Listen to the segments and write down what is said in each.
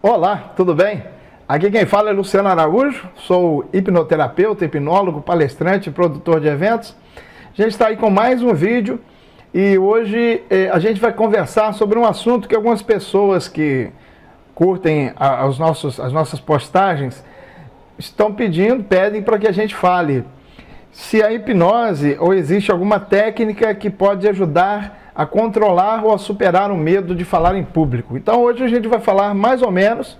Olá, tudo bem? Aqui quem fala é Luciano Araújo, sou hipnoterapeuta, hipnólogo, palestrante, produtor de eventos. A gente está aí com mais um vídeo e hoje a gente vai conversar sobre um assunto que algumas pessoas que curtem as nossas postagens pedem para que a gente fale se a hipnose ou existe alguma técnica que pode ajudar a controlar ou a superar o medo de falar em público. Então hoje a gente vai falar mais ou menos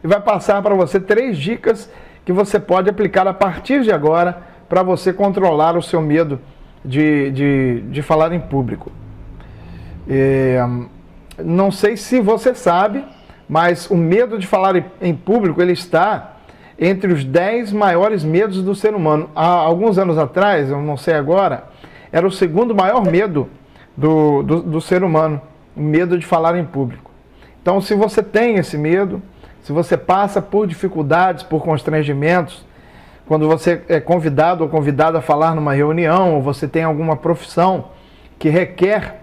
e vai passar para você 3 dicas que você pode aplicar a partir de agora para você controlar o seu medo de falar em público. Não sei se você sabe, mas o medo de falar em público ele está entre os 10 maiores medos do ser humano. Há alguns anos atrás, eu não sei agora, era o segundo maior medo do ser humano, o medo de falar em público. Então, se você tem esse medo, se você passa por dificuldades, por constrangimentos, quando você é convidado ou convidada a falar numa reunião, ou você tem alguma profissão que requer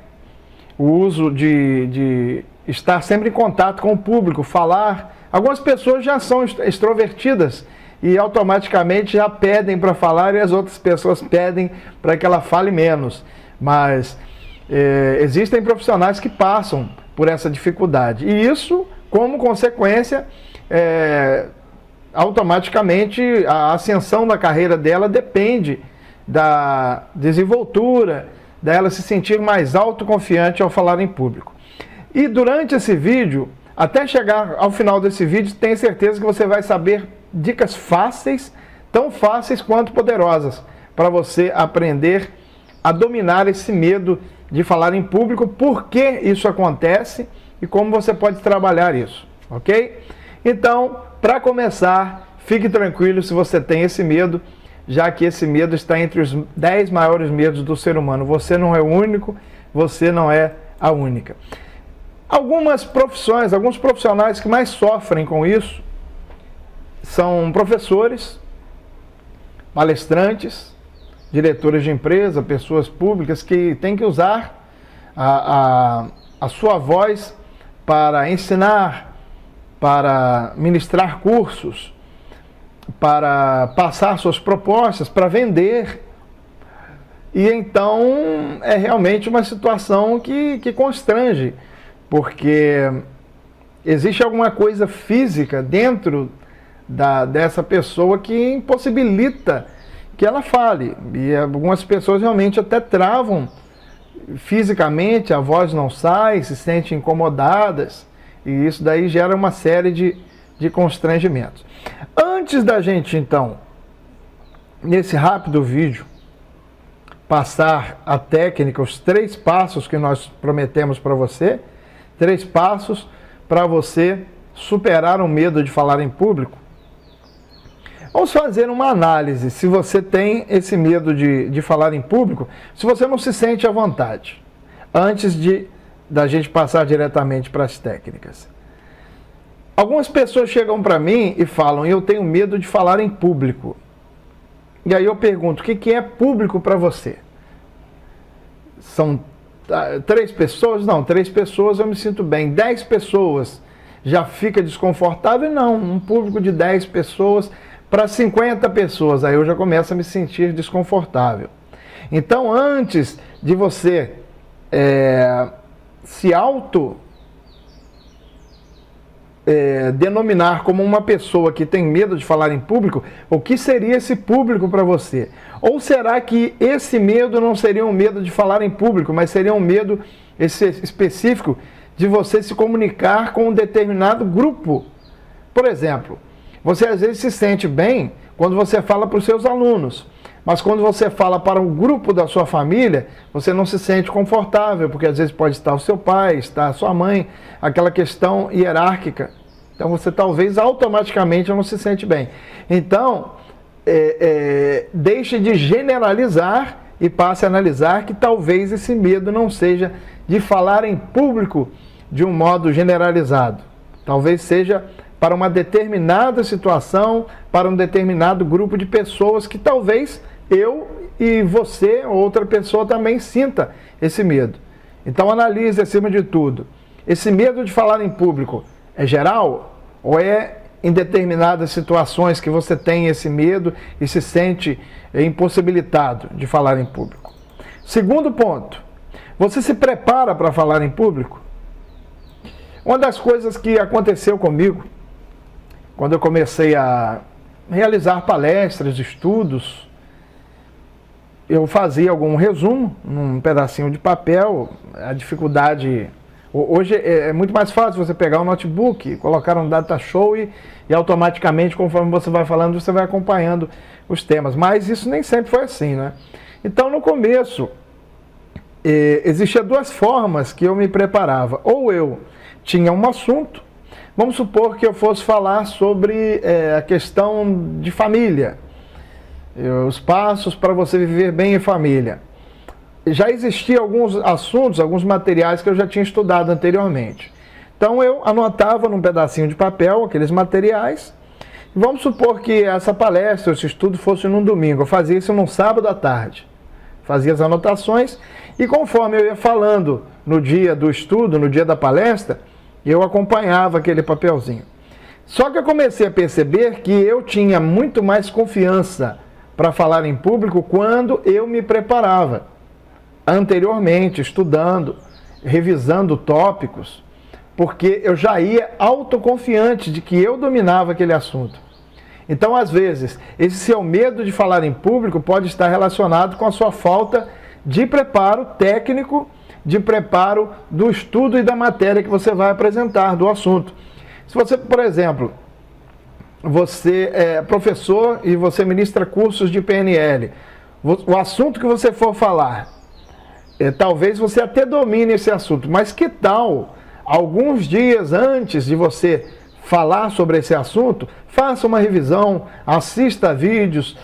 o uso de estar sempre em contato com o público, falar. Algumas pessoas já são extrovertidas e automaticamente já pedem para falar e as outras pessoas pedem para que ela fale menos. Mas existem profissionais que passam por essa dificuldade. E isso, como consequência, automaticamente a ascensão da carreira dela depende da desenvoltura, dela se sentir mais autoconfiante ao falar em público. E durante esse vídeo, até chegar ao final desse vídeo, tenho certeza que você vai saber dicas fáceis, tão fáceis quanto poderosas, para você aprender a dominar esse medo de falar em público, por que isso acontece e como você pode trabalhar isso, ok? Então, para começar, fique tranquilo se você tem esse medo, já que esse medo está entre os 10 maiores medos do ser humano. Você não é o único, você não é a única. Algumas profissões, alguns profissionais que mais sofrem com isso são professores, palestrantes, diretores de empresa, pessoas públicas que têm que usar a sua voz para ensinar, para ministrar cursos, para passar suas propostas, para vender. E então é realmente uma situação que constrange, porque existe alguma coisa física dentro dessa pessoa que impossibilita que ela fale. E algumas pessoas realmente até travam fisicamente, a voz não sai, se sentem incomodadas, e isso daí gera uma série de constrangimentos. Antes da gente, então, nesse rápido vídeo, passar a técnica, os 3 passos que nós prometemos para você, 3 passos para você superar o medo de falar em público, vamos fazer uma análise se você tem esse medo de falar em público, se você não se sente à vontade, antes da gente passar diretamente para as técnicas. Algumas pessoas chegam para mim e falam, eu tenho medo de falar em público. E aí eu pergunto, o que é público para você? São 3 pessoas? Não, 3 pessoas eu me sinto bem. 10 pessoas já fica desconfortável? Não, um público de 10 pessoas para 50 pessoas, aí eu já começo a me sentir desconfortável. Então, antes de você se denominar como uma pessoa que tem medo de falar em público, o que seria esse público para você? Ou será que esse medo não seria um medo de falar em público, mas seria um medo específico de você se comunicar com um determinado grupo? Por exemplo, você às vezes se sente bem quando você fala para os seus alunos, mas quando você fala para um grupo da sua família, você não se sente confortável, porque às vezes pode estar o seu pai, estar a sua mãe, aquela questão hierárquica. Então você talvez automaticamente não se sente bem. Então, deixe de generalizar e passe a analisar que talvez esse medo não seja de falar em público de um modo generalizado. Talvez seja para uma determinada situação, para um determinado grupo de pessoas que talvez eu e você ou outra pessoa também sinta esse medo. Então analise acima de tudo, esse medo de falar em público é geral Ou é em determinadas situações que você tem esse medo e se sente impossibilitado de falar em público? Segundo ponto, você se prepara para falar em público? Uma das coisas que aconteceu comigo, quando eu comecei a realizar palestras, estudos, eu fazia algum resumo num pedacinho de papel. A dificuldade... Hoje é muito mais fácil você pegar um notebook, colocar um data show e automaticamente, conforme você vai falando, você vai acompanhando os temas. Mas isso nem sempre foi assim, né? Então, no começo, existiam duas formas que eu me preparava. Ou eu tinha um assunto, vamos supor que eu fosse falar sobre a questão de família, os passos para você viver bem em família. Já existiam alguns assuntos, alguns materiais que eu já tinha estudado anteriormente. Então eu anotava num pedacinho de papel aqueles materiais. Vamos supor que essa palestra, esse estudo fosse num domingo. Eu fazia isso num sábado à tarde. Fazia as anotações e conforme eu ia falando no dia do estudo, no dia da palestra, eu acompanhava aquele papelzinho. Só que eu comecei a perceber que eu tinha muito mais confiança para falar em público quando eu me preparava anteriormente, estudando, revisando tópicos, porque eu já ia autoconfiante de que eu dominava aquele assunto. Então, às vezes, esse seu medo de falar em público pode estar relacionado com a sua falta de preparo técnico, de preparo do estudo e da matéria que você vai apresentar, do assunto. Se você, por exemplo, você é professor e você ministra cursos de PNL, o assunto que você for falar, talvez você até domine esse assunto, mas que tal, alguns dias antes de você falar sobre esse assunto, faça uma revisão, assista vídeos,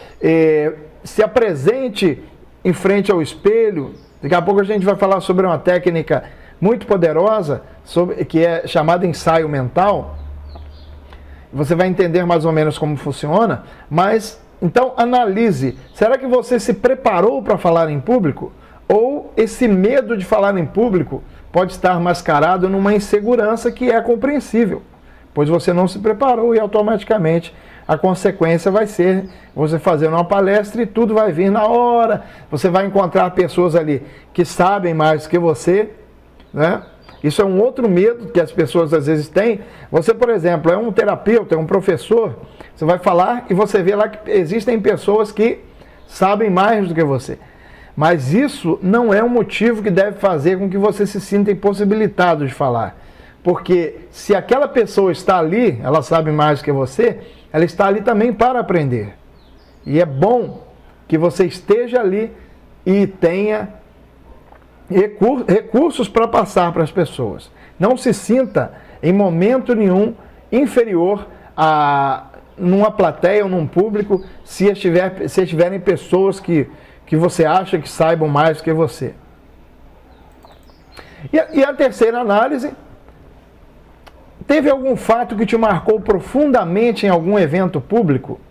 se apresente em frente ao espelho. Daqui a pouco a gente vai falar sobre uma técnica muito poderosa, que é chamada ensaio mental. Você vai entender mais ou menos como funciona, mas então analise, será que você se preparou para falar em público? Ou esse medo de falar em público pode estar mascarado numa insegurança que é compreensível, pois você não se preparou e automaticamente a consequência vai ser você fazendo uma palestra e tudo vai vir na hora, você vai encontrar pessoas ali que sabem mais que você, né? Isso é um outro medo que as pessoas às vezes têm. Você, por exemplo, é um terapeuta, é um professor, você vai falar e você vê lá que existem pessoas que sabem mais do que você. Mas isso não é um motivo que deve fazer com que você se sinta impossibilitado de falar. Porque se aquela pessoa está ali, ela sabe mais que você, ela está ali também para aprender. E é bom que você esteja ali e tenha recursos para passar para as pessoas. Não se sinta em momento nenhum inferior numa plateia ou num público se estiverem pessoas que você acha que saibam mais que você. E a terceira análise, teve algum fato que te marcou profundamente em algum evento público?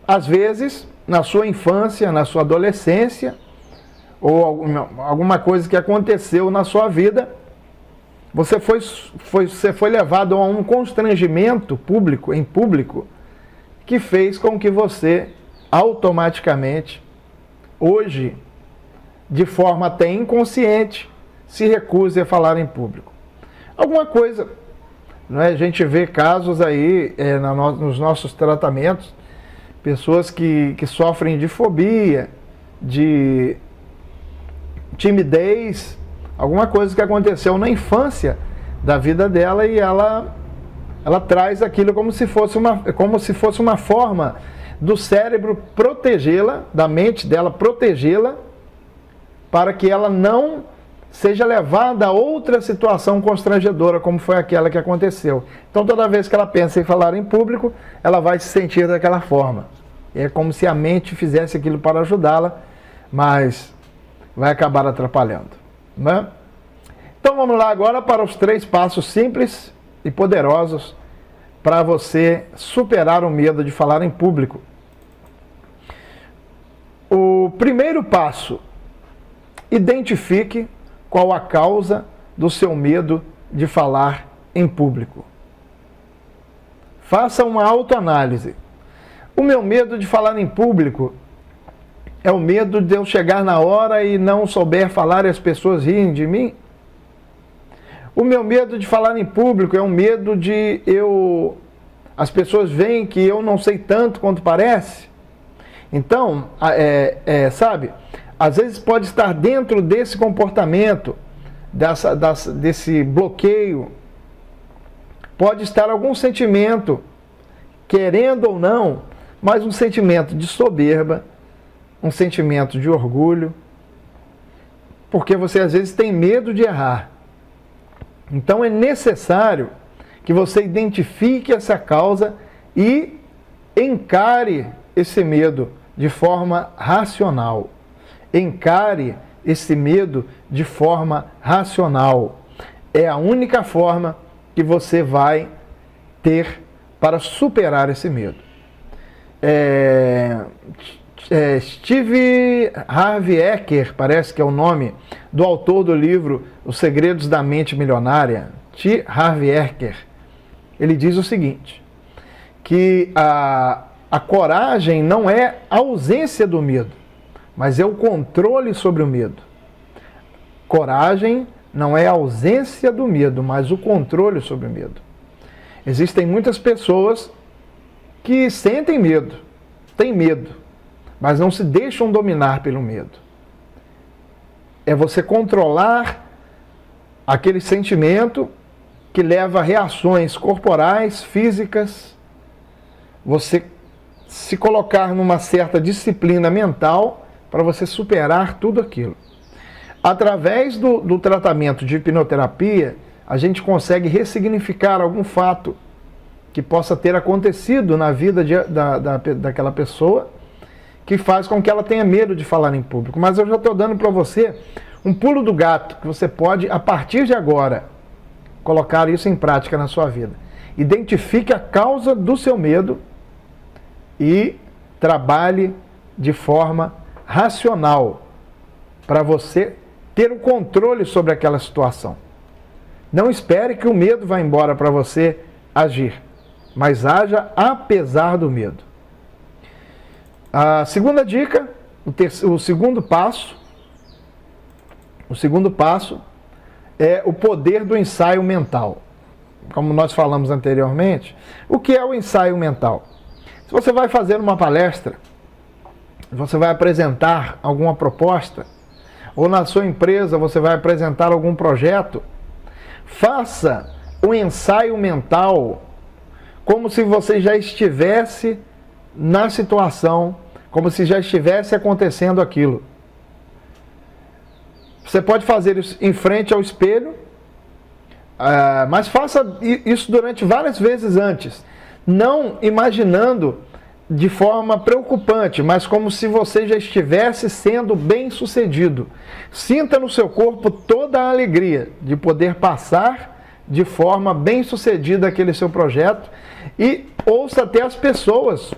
Às vezes, na sua infância, na sua adolescência, ou alguma coisa que aconteceu na sua vida, você foi levado a um constrangimento em público, que fez com que você automaticamente, hoje, de forma até inconsciente, se recuse a falar em público. Alguma coisa, não é? A gente vê casos aí nos nossos tratamentos, pessoas que sofrem de fobia, de timidez, alguma coisa que aconteceu na infância da vida dela e ela traz aquilo como se fosse uma forma do cérebro protegê-la, da mente dela protegê-la, para que ela não seja levada a outra situação constrangedora, como foi aquela que aconteceu. Então, toda vez que ela pensa em falar em público, ela vai se sentir daquela forma. É como se a mente fizesse aquilo para ajudá-la, mas vai acabar atrapalhando, né? Então, vamos lá agora para os 3 passos simples e poderosos para você superar o medo de falar em público. O primeiro passo: identifique qual a causa do seu medo de falar em público. Faça uma autoanálise. O meu medo de falar em público é o medo de eu chegar na hora e não souber falar e as pessoas riem de mim? O meu medo de falar em público é o medo de as pessoas veem que eu não sei tanto quanto parece? Então, sabe, às vezes pode estar dentro desse comportamento, desse bloqueio, pode estar algum sentimento, querendo ou não, mas um sentimento de soberba, um sentimento de orgulho, porque você às vezes tem medo de errar. Então é necessário que você identifique essa causa e encare esse medo de forma racional. Encare esse medo de forma racional. É a única forma que você vai ter para superar esse medo. Steve Harvey Eker, parece que é o nome do autor do livro Os Segredos da Mente Milionária, T. Harvey Eker. Ele diz o seguinte, que a coragem não é a ausência do medo, mas é o controle sobre o medo. Coragem não é a ausência do medo, mas o controle sobre o medo. Existem muitas pessoas que sentem medo, têm medo, mas não se deixam dominar pelo medo. É você controlar aquele sentimento que leva a reações corporais, físicas, você se colocar numa certa disciplina mental para você superar tudo aquilo. Através do tratamento de hipnoterapia, a gente consegue ressignificar algum fato que possa ter acontecido na vida daquela pessoa, que faz com que ela tenha medo de falar em público. Mas eu já estou dando para você um pulo do gato, que você pode, a partir de agora, colocar isso em prática na sua vida. Identifique a causa do seu medo e trabalhe de forma racional para você ter o controle sobre aquela situação. Não espere que o medo vá embora para você agir, mas haja apesar do medo. A segunda dica, o segundo passo é o poder do ensaio mental. Como nós falamos anteriormente, o que é o ensaio mental? Se você vai fazer uma palestra, você vai apresentar alguma proposta, ou na sua empresa você vai apresentar algum projeto, faça o ensaio mental como se você já estivesse na situação, como se já estivesse acontecendo aquilo. Você pode fazer isso em frente ao espelho, mas faça isso durante várias vezes antes, não imaginando de forma preocupante, mas como se você já estivesse sendo bem-sucedido. Sinta no seu corpo toda a alegria de poder passar de forma bem-sucedida aquele seu projeto e ouça até as pessoas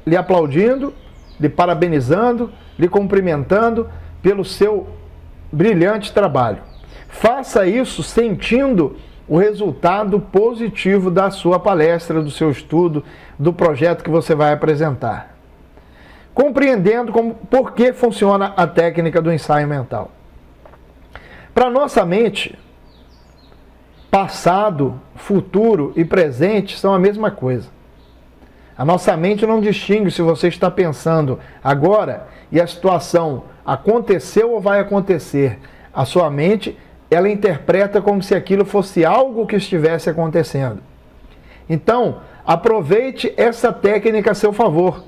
lhe aplaudindo, lhe parabenizando, lhe cumprimentando pelo seu brilhante trabalho. Faça isso sentindo o resultado positivo da sua palestra, do seu estudo, do projeto que você vai apresentar. Compreendendo por que funciona a técnica do ensaio mental. Para nossa mente, passado, futuro e presente são a mesma coisa. A nossa mente não distingue se você está pensando agora e a situação aconteceu ou vai acontecer. A sua mente, ela interpreta como se aquilo fosse algo que estivesse acontecendo. Então, aproveite essa técnica a seu favor.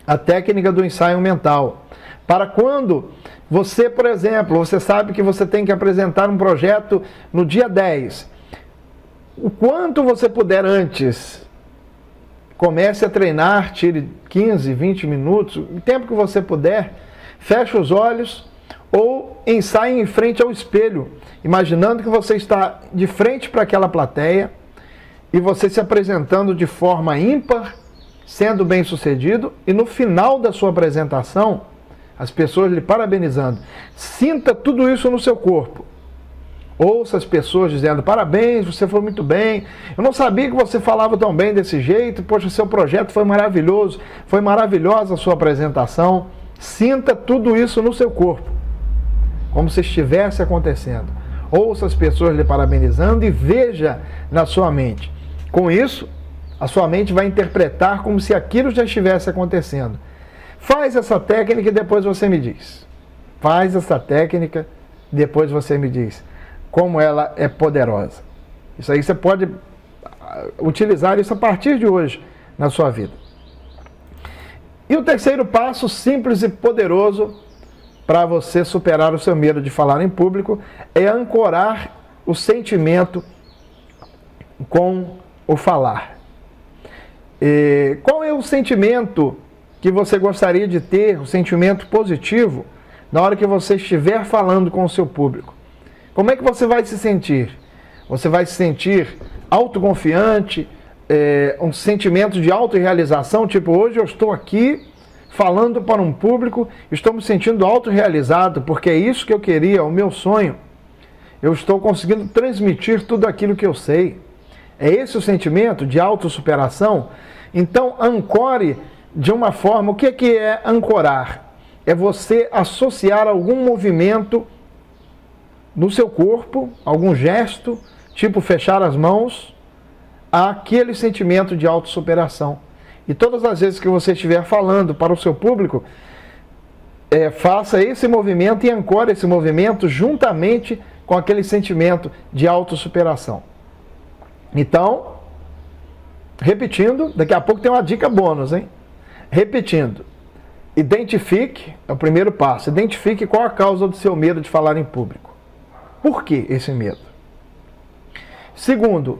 A técnica do ensaio mental. Para quando você, por exemplo, você sabe que você tem que apresentar um projeto no dia 10. O quanto você puder antes, comece a treinar, tire 15, 20 minutos, o tempo que você puder, feche os olhos ou ensaie em frente ao espelho, imaginando que você está de frente para aquela plateia e você se apresentando de forma ímpar, sendo bem-sucedido, e no final da sua apresentação, as pessoas lhe parabenizando. Sinta tudo isso no seu corpo. Ouça as pessoas dizendo: parabéns, você foi muito bem. Eu não sabia que você falava tão bem desse jeito. Poxa, seu projeto foi maravilhoso. Foi maravilhosa a sua apresentação. Sinta tudo isso no seu corpo, como se estivesse acontecendo. Ouça as pessoas lhe parabenizando e veja na sua mente. Com isso, a sua mente vai interpretar como se aquilo já estivesse acontecendo. Faz essa técnica e depois você me diz. Faz essa técnica e depois você me diz como ela é poderosa. Isso aí você pode utilizar isso a partir de hoje na sua vida. E o terceiro passo, simples e poderoso, para você superar o seu medo de falar em público, é ancorar o sentimento com o falar. E qual é o sentimento que você gostaria de ter, o sentimento positivo, na hora que você estiver falando com o seu público? Como é que você vai se sentir? Você vai se sentir autoconfiante, um sentimento de autorrealização, tipo, hoje eu estou aqui falando para um público, estou me sentindo autorrealizado, porque é isso que eu queria, o meu sonho. Eu estou conseguindo transmitir tudo aquilo que eu sei. É esse o sentimento de autossuperação? Então, ancore de uma forma. O que é ancorar? É você associar algum movimento no seu corpo, algum gesto, tipo fechar as mãos, àquele sentimento de autossuperação. E todas as vezes que você estiver falando para o seu público, faça esse movimento e ancore esse movimento juntamente com aquele sentimento de autossuperação. Então, repetindo, daqui a pouco tem uma dica bônus, hein? Repetindo, identifique, é o primeiro passo, identifique qual a causa do seu medo de falar em público. Por que esse medo? Segundo,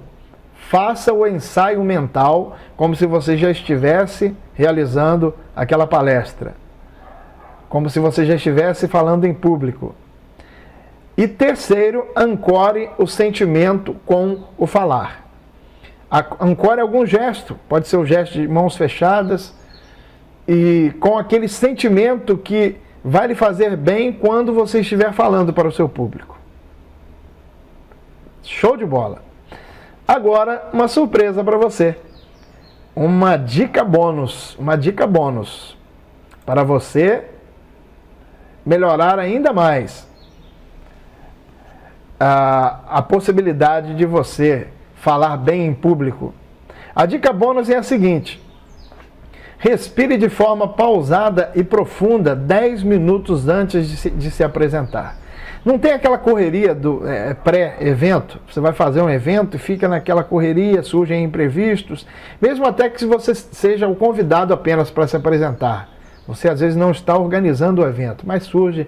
faça o ensaio mental como se você já estivesse realizando aquela palestra, como se você já estivesse falando em público. E terceiro, ancore o sentimento com o falar. Ancore algum gesto, pode ser o gesto de mãos fechadas, e com aquele sentimento que vai lhe fazer bem quando você estiver falando para o seu público. Show de bola! Agora, uma surpresa para você. Uma dica bônus para você melhorar ainda mais a possibilidade de você falar bem em público. A dica bônus é a seguinte: respire de forma pausada e profunda 10 minutos antes de se apresentar. Não tem aquela correria do pré-evento, você vai fazer um evento e fica naquela correria, surgem imprevistos, mesmo até que se você seja o convidado apenas para se apresentar. Você às vezes não está organizando o evento, mas surge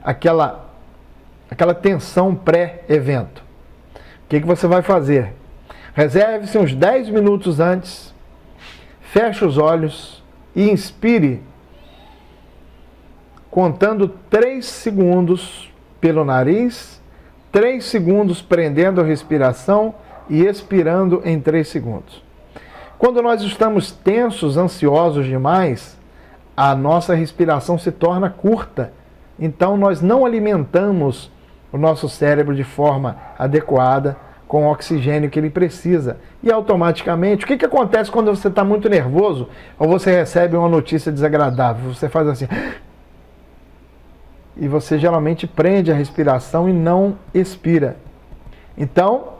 aquela tensão pré-evento. O que você vai fazer? Reserve-se uns 10 minutos antes, feche os olhos e inspire, contando 3 segundos pelo nariz, 3 segundos prendendo a respiração e expirando em 3 segundos. Quando nós estamos tensos, ansiosos demais, a nossa respiração se torna curta. Então nós não alimentamos o nosso cérebro de forma adequada com o oxigênio que ele precisa. E automaticamente, o que acontece quando você está muito nervoso ou você recebe uma notícia desagradável? Você faz assim, e você geralmente prende a respiração e não expira. Então,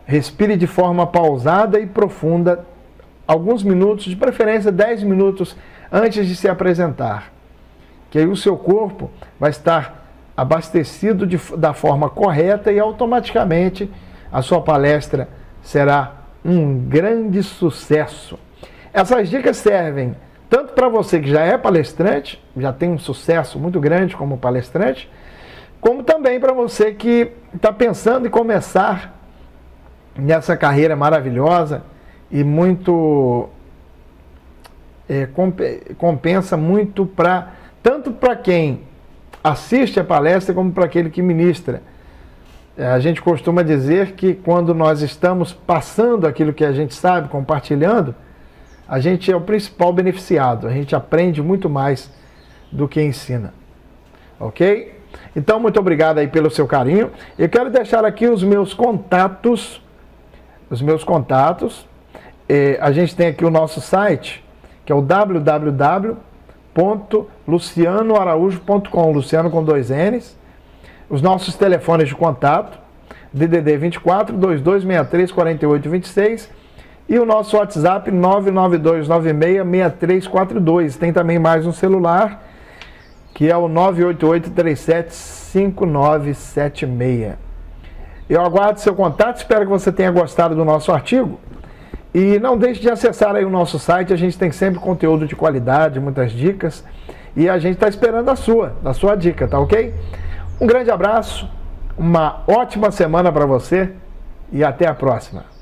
respire de forma pausada e profunda, alguns minutos, de preferência 10 minutos antes de se apresentar. Que aí o seu corpo vai estar abastecido da forma correta e automaticamente a sua palestra será um grande sucesso. Essas dicas servem tanto para você que já é palestrante, já tem um sucesso muito grande como palestrante, como também para você que está pensando em começar nessa carreira maravilhosa e muito compensa muito tanto para quem assiste a palestra como para aquele que ministra. A gente costuma dizer que quando nós estamos passando aquilo que a gente sabe, compartilhando, a gente é o principal beneficiado, a gente aprende muito mais do que ensina. Ok? Então, muito obrigado aí pelo seu carinho. Eu quero deixar aqui os meus contatos. A gente tem aqui o nosso site, que é o www.lucianoaraújo.com, Luciano com 2 N's. Os nossos telefones de contato, DDD 24 2263 4826, e o nosso WhatsApp 992966342. Tem também mais um celular, que é o 988375976. Eu aguardo seu contato, espero que você tenha gostado do nosso artigo. E não deixe de acessar aí o nosso site, a gente tem sempre conteúdo de qualidade, muitas dicas. E a gente está esperando a sua dica, tá ok? Um grande abraço, uma ótima semana para você e até a próxima.